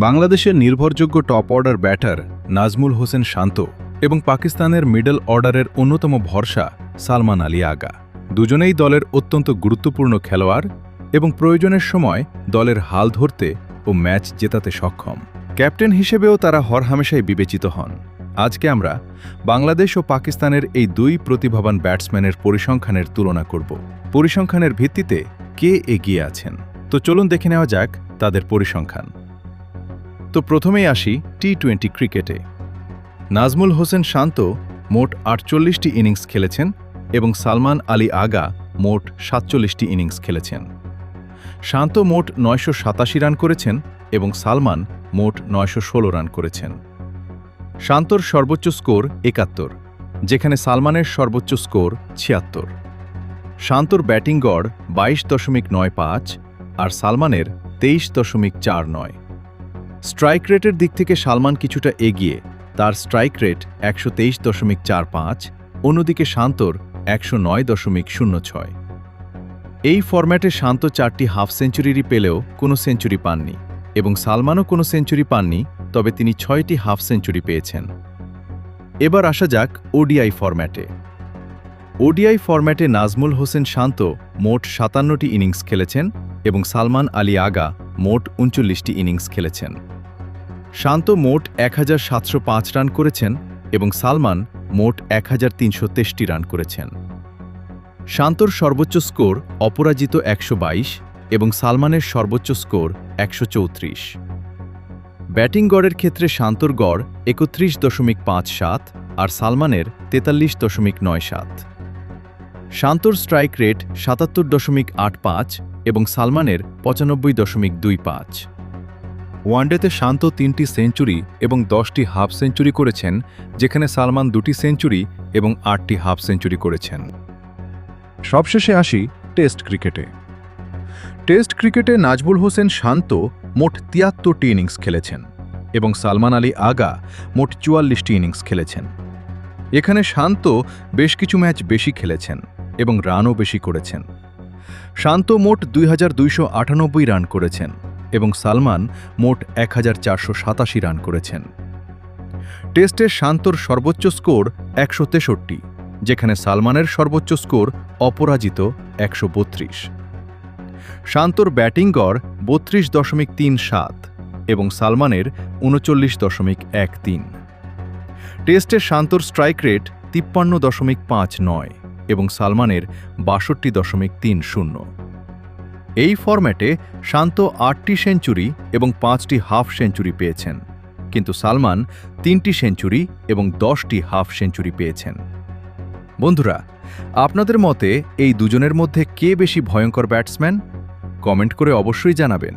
বাংলাদেশের নির্ভরযোগ্য top order batter Najmul Hossain Shanto এবং পাকিস্তানের মিডল অর্ডারের অন্যতম ভরসা সালমান আলী আগা দুজনেই দলের অত্যন্ত গুরুত্বপূর্ণ খেলোয়াড় এবং প্রয়োজনের সময় দলের হাল ধরতে ও ম্যাচ জেতাতে সক্ষম। ক্যাপ্টেন হিসেবেও তারা হরহামেশাই বিবেচিত হন। আজকে আমরা বাংলাদেশ ও পাকিস্তানের এই দুই প্রতিভাবান ব্যাটসম্যানের পরিসংখ্যানের তুলনা করব। পরিসংখ্যানের ভিত্তিতে কে এগিয়ে আছেন, তো চলুন দেখে নেওয়া যাক তাদের পরিসংখ্যান। তো প্রথমেই আসি টি-20 ক্রিকেটে। নাজমুল হোসেন শান্ত মোট ৪৮টি ইনিংস খেলেছেন এবং সালমান আলী আগা মোট ৪৭টি ইনিংস খেলেছেন। শান্ত মোট ৯৮৭ রান করেছেন এবং সালমান মোট ৯১৬ রান করেছেন। শান্তর সর্বোচ্চ স্কোর ৭১, যেখানে সালমানের সর্বোচ্চ স্কোর ৭৬। শান্তর ব্যাটিং গড় ২২.৯৫ আর সালমানের ২৩.৪৯। স্ট্রাইক রেটের দিক থেকে সালমান কিছুটা এগিয়ে, তার স্ট্রাইক রেট ১২৩.৪৫, অন্যদিকে শান্তর ১০৯.০৬। এই ফরম্যাটে শান্ত ৪টি হাফ সেঞ্চুরি পেলেও কোনো সেঞ্চুরি পাননি এবং সালমানও কোনো সেঞ্চুরি পাননি, তবে তিনি ৬টি হাফ সেঞ্চুরি পেয়েছেন। এবার আসা যাক ওডিআই ফরম্যাটে। ওডিআই ফরম্যাটে নাজমুল হোসেন শান্ত মোট ৫৭টি ইনিংস খেলেছেন এবং সালমান আলী আগা মোট ৩৯টি ইনিংস খেলেছেন। শান্ত মোট ১৭০৫ রান করেছেন এবং সালমান মোট ১৩৬৩ রান করেছেন। শান্তর সর্বোচ্চ স্কোর অপরাজিত ১২২ এবং সালমানের সর্বোচ্চ স্কোর ১৩৪। ব্যাটিং গড়ের ক্ষেত্রে শান্তর গড় ৩১.৫৭ আর সালমানের ৪৩.৯৭। শান্তর স্ট্রাইক রেট ৭৭.৮৫ এবং সালমানের ৯৫.২৫। ওয়ানডেতে শান্ত ৩টি সেঞ্চুরি এবং ১০টি হাফ সেঞ্চুরি করেছেন, যেখানে সালমান ২টি সেঞ্চুরি এবং ৮টি হাফ সেঞ্চুরি করেছেন। সবশেষে আসি টেস্ট ক্রিকেটে। টেস্ট ক্রিকেটে নাজমুল হোসেন শান্ত মোট ৭৩টি ইনিংস খেলেছেন এবং সালমান আলী আগা মোট ৪৪টি ইনিংস খেলেছেন। এখানে শান্ত বেশ কিছু ম্যাচ বেশি খেলেছেন এবং রানও বেশি করেছেন। শান্ত মোট ২২৯৮ রান করেছেন এবং সালমান মোট ১৪৮৭ রান করেছেন। টেস্টে শান্তর সর্বোচ্চ স্কোর ১৬৩, যেখানে সালমানের সর্বোচ্চ স্কোর অপরাজিত ১৩২। শান্তর ব্যাটিং গড় ৩২.৩৭ এবং সালমানের ৩৯.১৩। টেস্টে শান্তর স্ট্রাইক রেট ৫৩.৫৯ এবং সালমানের ৬২.৩০। এই ফরম্যাটে শান্ত ৮টি সেঞ্চুরি এবং 5টি হাফ সেঞ্চুরি পেয়েছেন, কিন্তু সালমান 3টি সেঞ্চুরি এবং 10টি হাফ সেঞ্চুরি পেয়েছেন। বন্ধুরা, আপনাদের মতে এই দুজনের মধ্যে কে বেশি ভয়ঙ্কর ব্যাটসম্যান? কমেন্ট করে অবশ্যই জানাবেন।